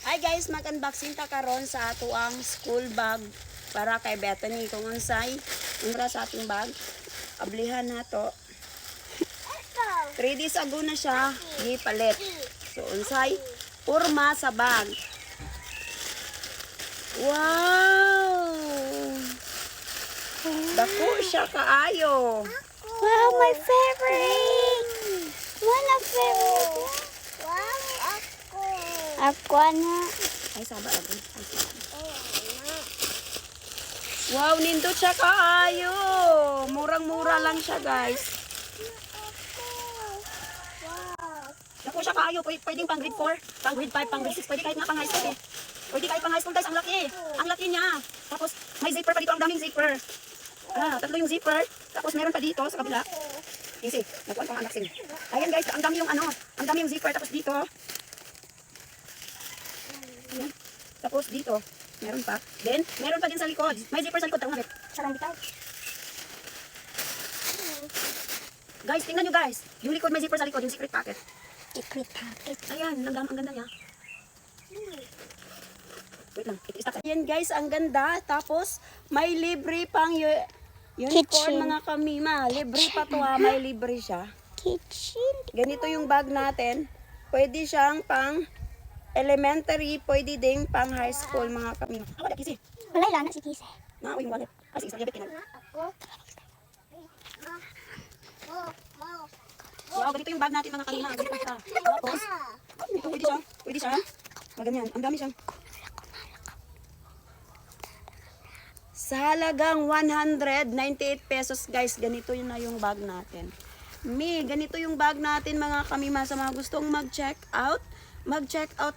Hi guys, mag-unboxing ta karon sa ato ang school bag para kay Bethany kung unsay para sa ating bag. Ablihan na to. 3 days ago na siya gipalit. So unsay porma sa bag. Wow! Dako siya kaayo. Wow, my favorite! One of favorite. Ako na. Ay saba ako. Wow, nindot siya kaayo. Murang-mura lang siya, guys. Dako siya kaayo, pwedeng pang grade 4, pang grade 5, pang grade 6, pwede kahit nga pang high school eh. Pwede kahit pang high school guys, ang laki. Ang laki niya. Tapos may zipper pa dito, ang daming zipper. Tatlo yung zipper. Tapos meron pa dito sa kabila. Easy, nakuha ko ang unboxing. Ayan guys, ang dami yung ang dami yung zipper. Tapos dito. Ayan. Tapos dito, meron pa. Then, meron pa din sa likod. May zipper sa likod. Tawag nga, sarang bitaw. Guys, tingnan nyo guys. Yung likod may zipper sa likod, yung secret pocket. Secret pocket. Ayan, ang ganda niya. Wait lang, ayan guys, ang ganda. Tapos, may libre pang unicorn Kitchen. mga kamima. Libre pa to ha, may libre siya. Kitchen. Ganito yung bag natin. Pwede siyang pang elementary, pwede ding pang high school mga kamima. Wala kisi. Wala lang na si Kise. Yung wallet. Kasi isa yabit kinan. Wow, ganito yung bag natin mga kamima. Ganito siya. Tapos, ito pwede siya. Maganyan, ang dami siyang. Sa halagang 198 pesos guys, ganito yun na yung bag natin. Ganito yung bag natin mga kamima. Sa mga gustong mag-check out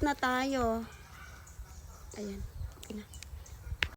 na tayo. Ayan, okay na.